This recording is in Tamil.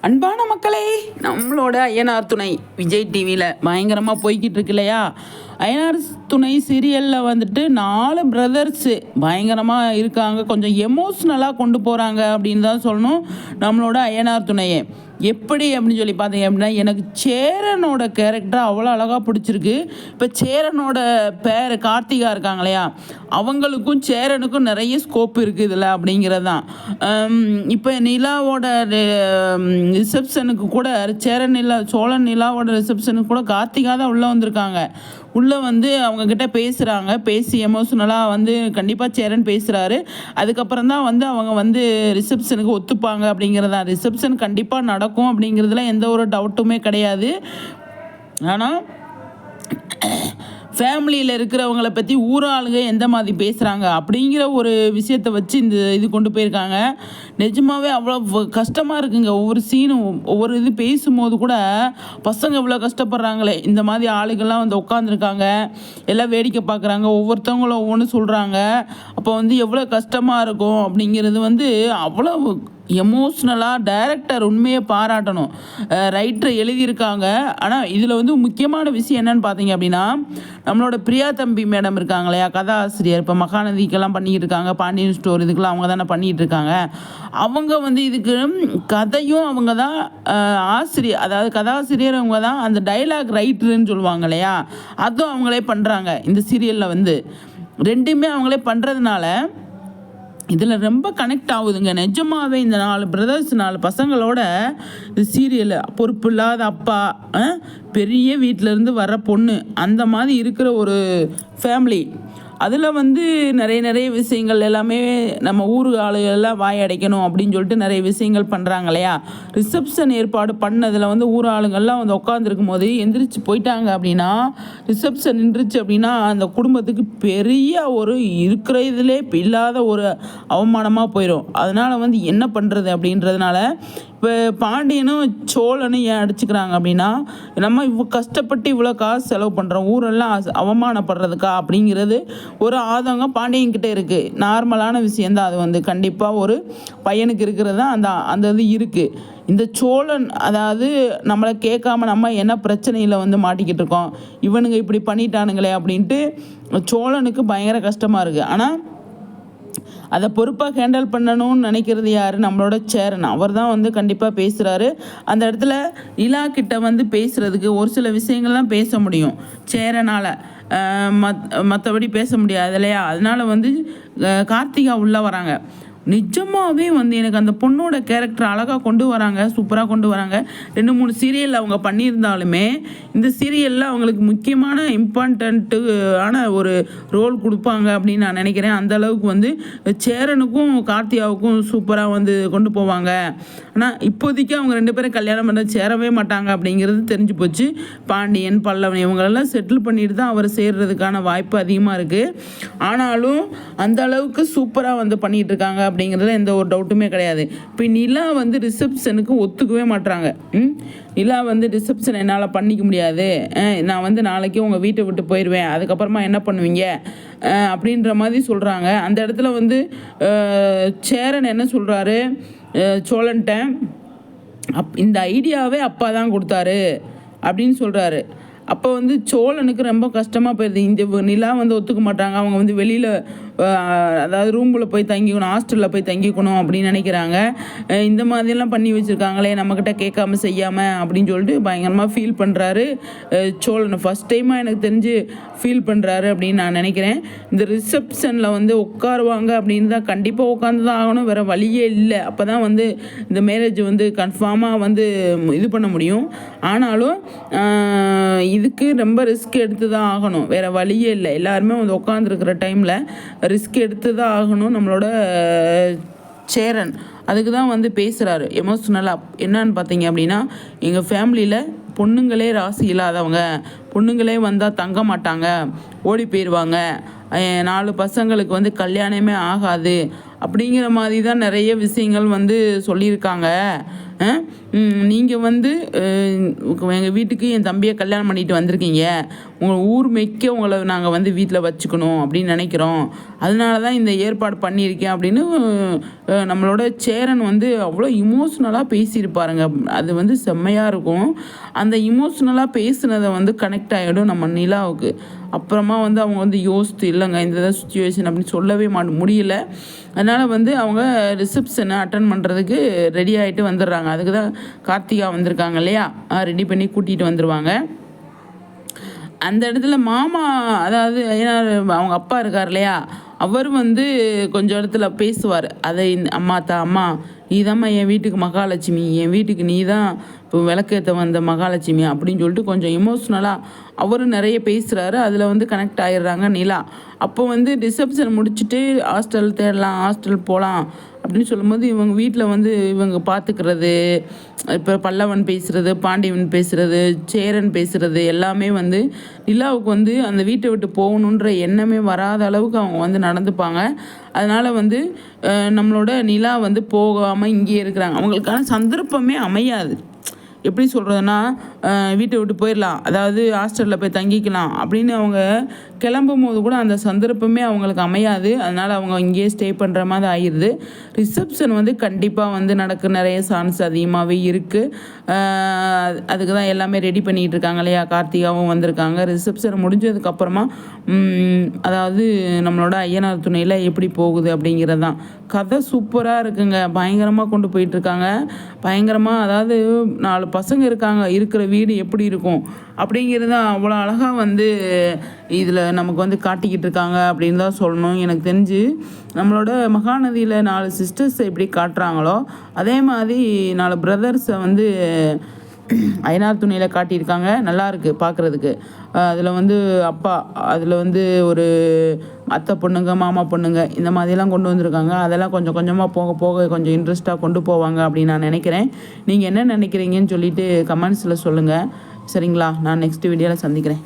அன்பான மக்களே, நம்மளோட ஐயனார் துணை விஜய் டிவியில் பயங்கரமாக போய்கிட்டு இருக்கு இல்லையா? ஐயனார் துணை சீரியலில் வந்துட்டு 4 பிரதர்ஸு பயங்கரமாக இருக்காங்க. கொஞ்சம் எமோஷ்னலாக கொண்டு போகிறாங்க அப்படின்னு தான் சொல்லணும் நம்மளோட ஐயனார் துணையை. எப்படி அப்படின்னு சொல்லி பார்த்தீங்க அப்படின்னா, எனக்கு சேரனோட கேரக்டர் அவ்வளோ அழகாக பிடிச்சிருக்கு. இப்போ சேரனோட பேர் கார்த்திகா இருக்காங்க இல்லையா, அவங்களுக்கும் சேரனுக்கும் நிறைய ஸ்கோப் இருக்குது இதில் அப்படிங்கிறது தான். இப்போ நிலாவோட ரிசப்ஷனுக்கு கூட சோழன் நிலாவோட ரிசப்ஷனுக்கு கூட கார்த்திகா தான் உள்ளே வந்திருக்காங்க. உள்ளே வந்து அவங்கக்கிட்ட பேசுகிறாங்க. பேசி எமோஷ்னலாக வந்து கண்டிப்பாக சேரன் பேசுகிறாரு. அதுக்கப்புறம் தான் வந்து அவங்க வந்து ரிசப்ஷனுக்கு ஒத்துப்பாங்க அப்படிங்கிறதான். ரிசப்ஷன் கண்டிப்பாக நடக்கும் அப்படிங்கிறதுல எந்த ஒரு டவுட்டுமே கிடையாது. ஆனால் ஃபேமிலியில் இருக்கிறவங்கள பற்றி ஊராளுங்க எந்த மாதிரி பேசுகிறாங்க அப்படிங்கிற ஒரு விஷயத்தை வச்சு இது கொண்டு போயிருக்காங்க. நிஜமாகவே அவ்வளோ கஷ்டமாக இருக்குங்க. ஒவ்வொரு சீனும் ஒவ்வொரு இது பேசும்போது கூட பசங்க இவ்வளோ கஷ்டப்படுறாங்களே, இந்த மாதிரி ஆளுகள்லாம் வந்து உட்காந்துருக்காங்க, எல்லாம் வேடிக்கை பார்க்குறாங்க, ஒவ்வொருத்தவங்களும் ஒவ்வொன்று சொல்கிறாங்க. அப்போ வந்து எவ்வளோ கஷ்டமாக இருக்கும் அப்படிங்கிறது வந்து அவ்வளோ எமோஷ்னலாக டைரக்டர் உண்மையை பாராட்டணும். ரைட்டர் எழுதியிருக்காங்க. ஆனால் இதில் வந்து முக்கியமான விஷயம் என்னென்னு பார்த்தீங்க அப்படின்னா, நம்மளோட பிரியா தம்பி மேடம் இருக்காங்க இல்லையா, கதாசிரியர். இப்போ மகாநதிக்கெல்லாம் பண்ணிக்கிட்டு இருக்காங்க, பாண்டியன் ஸ்டோர் இதுக்கெல்லாம் அவங்க தானே பண்ணிகிட்டு இருக்காங்க. அவங்க வந்து இதுக்கு கதையும் அவங்க தான் ஆசிரியர், அதாவது கதாசிரியர் அவங்க தான், அந்த டைலாக் ரைட்டருன்னு சொல்லுவாங்க இல்லையா, அதுவும் அவங்களே பண்ணுறாங்க. இந்த சீரியலில் வந்து ரெண்டுமே அவங்களே பண்ணுறதுனால இதில் ரொம்ப கனெக்ட் ஆகுதுங்க. நிஜமாகவே இந்த 4 பிரதர்ஸ் 4 பசங்களோட இந்த சீரியல், பொறுப்பு இல்லாத அப்பா, பெரிய வீட்டிலேருந்து வர பொண்ணு, அந்த மாதிரி இருக்கிற ஒரு ஃபேமிலி. அதில் வந்து நிறைய விஷயங்கள் எல்லாமே நம்ம ஊர் ஆளுகளெல்லாம் வாய் அடைக்கணும் அப்படின்னு சொல்லிட்டு நிறைய விஷயங்கள் பண்ணுறாங்க இல்லையா. ரிசப்ஷன் ஏற்பாடு பண்ணதில் வந்து ஊர் ஆளுங்கள்லாம் வந்து உட்காந்துருக்கும் போது எந்திரிச்சு போயிட்டாங்க அப்படின்னா, ரிசப்ஷன் நின்றுச்சு அப்படின்னா அந்த குடும்பத்துக்கு பெரிய ஒரு இருக்கிறதுலே இல்லாத ஒரு அவமானமாக போயிடும். அதனால் வந்து என்ன பண்ணுறது அப்படின்றதுனால இப்போ பாண்டியனும் சோழனும் ஏன் அடிச்சுக்கிறாங்க அப்படின்னா, நம்ம கஷ்டப்பட்டு இவ்வளோ காசு செலவு பண்ணுறோம், ஊரெல்லாம் அவமானப்படுறதுக்கா அப்படிங்கிறது ஒரு ஆதங்கம் பாண்டியன்கிட்ட இருக்குது. நார்மலான விஷயந்தான் அது. வந்து கண்டிப்பாக ஒரு பையனுக்கு இருக்கிறது தான் அந்த இது இருக்குது. இந்த சோழன் அதாவது நம்மளை கேட்காம நம்ம என்ன பிரச்சனையில் வந்து மாட்டிக்கிட்டு இருக்கோம், இவனுங்க இப்படி பண்ணிட்டானுங்களே அப்படின்ட்டு சோழனுக்கு பயங்கர கஷ்டமாக இருக்குது. ஆனால் அதை பொறுப்பாக ஹேண்டில் பண்ணணும்னு நினைக்கிறது யார்? நம்மளோட சேரன். அவர் தான் வந்து கண்டிப்பாக பேசுகிறாரு. அந்த இடத்துல நிலா கிட்ட வந்து பேசுகிறதுக்கு ஒரு சில விஷயங்கள்லாம் பேச முடியும் சேரனால், மற்றபடி பேச முடியாது இல்லையா. அதனால் வந்து கார்த்திகா உள்ளே வராங்க. நிஜமாகவே வந்து எனக்கு அந்த பொண்ணோட கேரக்டர் அழகாக கொண்டு வராங்க, சூப்பராக கொண்டு வராங்க. 2-3 சீரியல் அவங்க பண்ணியிருந்தாலுமே இந்த சீரியலில் அவங்களுக்கு முக்கியமான இம்பார்ட்டண்ட்டான ஒரு ரோல் கொடுப்பாங்க அப்படின்னு நான் நினைக்கிறேன். அந்தளவுக்கு வந்து சேரனுக்கும் கார்த்திகாவுக்கும் சூப்பராக வந்து கொண்டு போவாங்க. ஆனால் இப்போதைக்கு அவங்க 2 பேரும் கல்யாணம் பண்ண சேரவே மாட்டாங்க அப்படிங்கிறது தெரிஞ்சு போச்சு. பாண்டியன், பல்லவன் இவங்களெல்லாம் செட்டில் பண்ணிட்டு தான் அவர் சேர்றதுக்கான வாய்ப்பு அதிகமாக இருக்குது. ஆனாலும் அந்த அளவுக்கு சூப்பராக வந்து பண்ணிகிட்டு இருக்காங்க அப்படிங்கிறதுல எந்த ஒரு டவுட்டுமே கிடையாது. இப்போ நிலா வந்து ரிசப்ஷனுக்கு ஒத்துக்கவே மாட்டுறாங்க. நிலா வந்து ரிசப்ஷன் என்னால் பண்ணிக்க முடியாது, நான் வந்து நாளைக்கு உங்கள் வீட்டை விட்டு போயிடுவேன், அதுக்கப்புறமா என்ன பண்ணுவீங்க அப்படின்ற மாதிரி சொல்கிறாங்க. அந்த இடத்துல வந்து சேரன் என்ன சொல்கிறாரு சோழன்ட்ட, இந்த ஐடியாவே அப்பா தான் கொடுத்தாரு அப்படின்னு சொல்கிறாரு. அப்போ வந்து சோழனுக்கு ரொம்ப கஷ்டமாக போயிடுது. இந்த நிலா வந்து ஒத்துக்க மாட்டாங்க, அவங்க வந்து வெளியில் அதாவது ரூமில் போய் தங்கிக்கணும், ஹாஸ்டலில் போய் தங்கிக்கணும் அப்படின்னு நினைக்கிறாங்க. இந்த மாதிரிலாம் பண்ணி வச்சுருக்காங்களே நம்மக்கிட்ட கேட்காம செய்யாமல் அப்படின்னு சொல்லிட்டு பயங்கரமாக ஃபீல் பண்ணுறாரு சோழன். ஃபஸ்ட் டைமாக எனக்கு தெரிஞ்சு ஃபீல் பண்ணுறாரு அப்படின்னு நான் நினைக்கிறேன். இந்த ரிசப்ஷனில் வந்து உட்காருவாங்க அப்படின்னு தான், கண்டிப்பாக உட்காந்து தான் ஆகணும், வேறு வழியே இல்லை. அப்போ தான் வந்து இந்த மேரேஜ் வந்து கன்ஃபார்மாக வந்து இது பண்ண முடியும். ஆனாலும் இதுக்கு ரொம்ப ரிஸ்க் எடுத்து தான் ஆகணும், வேறு வழியே இல்லை. எல்லாருமே வந்து உட்காந்துருக்கிற டைமில் ரிஸ்க் எடுத்து தான் ஆகணும் நம்மளோட சேரன். அதுக்கு தான் வந்து பேசுகிறாரு எமோஷ்னலாக. என்னன்னு பார்த்தீங்க அப்படின்னா, எங்கள் ஃபேமிலியில் பொண்ணுங்களே ராசி இல்லாதவங்க, பொண்ணுங்களே வந்தால் தங்க மாட்டாங்க, ஓடி போயிடுவாங்க, 4 பசங்களுக்கு வந்து கல்யாணமே ஆகாது அப்படிங்கிற மாதிரி தான் நிறைய விஷயங்கள் வந்து சொல்லியிருக்காங்க. நீங்கள் வந்து எங்கள் வீட்டுக்கு என் தம்பியை கல்யாணம் பண்ணிட்டு வந்திருக்கீங்க, உங்கள் ஊர் மெக்க உங்களை நாங்கள் வந்து வீட்டில் வச்சுக்கணும் அப்படின்னு நினைக்கிறோம், அதனால தான் இந்த ஏற்பாடு பண்ணியிருக்கேன் அப்படின்னு நம்மளோட சேரன் வந்து அவ்வளோ இமோஷ்னலாக பேசியிருப்பாருங்க. அது வந்து செம்மையாக இருக்கும். அந்த இமோஷ்னலாக பேசுனதை வந்து கனெக்ட் ஆகிடும் நம்ம நிலாவுக்கு. அப்புறமா வந்து அவங்க வந்து யோசித்து இல்லைங்க இந்த சுச்சுவேஷன் அப்படின்னு சொல்லவே முடியல. அதனால் வந்து அவங்க ரிசப்ஷனை அட்டன் பண்ணுறதுக்கு ரெடி ஆகிட்டு வந்துடுறாங்க. அதுக்கு தான் கார்த்திகா வந்திருக்காங்க இல்லையா, ரெடி பண்ணி கூட்டிகிட்டு வந்துடுவாங்க. அந்த இடத்துல மாமா, அதாவது ஏன்னா அவங்க அப்பா இருக்கார் இல்லையா, அவர் வந்து கொஞ்சம் இடத்துல பேசுவார். அதை அம்மா நீதாம்மா என் வீட்டுக்கு மகாலட்சுமி, என் வீட்டுக்கு நீ தான் இப்போ விளக்கேற்ற வந்த மகாலட்சுமி அப்படின்னு சொல்லிட்டு கொஞ்சம் இமோஷ்னலாக அவரும் நிறைய பேசுகிறாரு. அதில் வந்து கனெக்ட் ஆகிடுறாங்க நிலா. அப்போ வந்து ரிசப்ஷன் முடிச்சுட்டு ஹாஸ்டல் தேடலாம், ஹாஸ்டல் போகலாம் அப்படின்னு சொல்லும்போது இவங்க வீட்டில் வந்து இவங்க பார்த்துக்கிறது, இப்போ பல்லவன் பேசுகிறது, பாண்டியவன் பேசுகிறது, சேரன் பேசுகிறது எல்லாமே வந்து நிலாவுக்கு வந்து அந்த வீட்டை விட்டு போகணுன்ற எண்ணமே வராத அளவுக்கு அவங்க வந்து நடந்துப்பாங்க. அதனால் வந்து நம்மளோட நிலா வந்து போகாமல் இங்கேயே இருக்கிறாங்க. அவங்களுக்கான சந்தர்ப்பமே அமையாது. எப்படி சொல்கிறதுனா, வீட்டை விட்டு போயிடலாம், அதாவது ஹாஸ்டலில் போய் தங்கிக்கலாம் அப்படின்னு அவங்க கிளம்பும் போது கூட அந்த சந்தர்ப்பமே அவங்களுக்கு அமையாது. அதனால் அவங்க இங்கேயே ஸ்டே பண்ணுற மாதிரி ஆயிடுது. ரிசப்ஷன் வந்து கண்டிப்பாக வந்து நடக்க நிறைய சான்ஸ் அதிகமாகவே இருக்குது. அதுக்கு தான் எல்லாமே ரெடி பண்ணிகிட்டு இருக்காங்க இல்லையா, கார்த்திகாவும் வந்திருக்காங்க. ரிசப்ஷன் முடிஞ்சதுக்கப்புறமா அதாவது நம்மளோட ஐயனார் துணையில் எப்படி போகுது அப்படிங்கிறது தான் கதை. சூப்பராக இருக்குங்க, பயங்கரமாக கொண்டு போயிட்டுருக்காங்க. பயங்கரமாக, அதாவது 4 பசங்க இருக்காங்க, இருக்கிற வீடு எப்படி இருக்கும் அப்படிங்கிறது தான் அவ்வளோ அழகாக வந்து இதில் நமக்கு வந்து காட்டிக்கிட்டு இருக்காங்க அப்படின்னு தான் சொல்லணும். எனக்கு தெரிஞ்சு நம்மளோட மகாநதியில் 4 சிஸ்டர்ஸை எப்படி காட்டுறாங்களோ அதே மாதிரி 4 பிரதர்ஸை வந்து ஐயனார் துணையில் காட்டியிருக்காங்க. நல்லாயிருக்கு பார்க்குறதுக்கு. அதில் வந்து அப்பா, அதில் வந்து ஒரு அத்தை பொண்ணுங்க, மாமா பொண்ணுங்க, இந்த மாதிரிலாம் கொண்டு வந்திருக்காங்க. அதெல்லாம் கொஞ்சம் கொஞ்சமாக போக போக கொஞ்சம் இன்ட்ரெஸ்ட்டாக கொண்டு போவாங்க அப்படின்னு நான் நினைக்கிறேன். நீங்கள் என்ன நினைக்கிறீங்கன்னு சொல்லிவிட்டு கமெண்ட்ஸில் சொல்லுங்கள். சரிங்களா? நான் நெக்ஸ்ட் வீடியோவில் சந்திக்கிறேன்.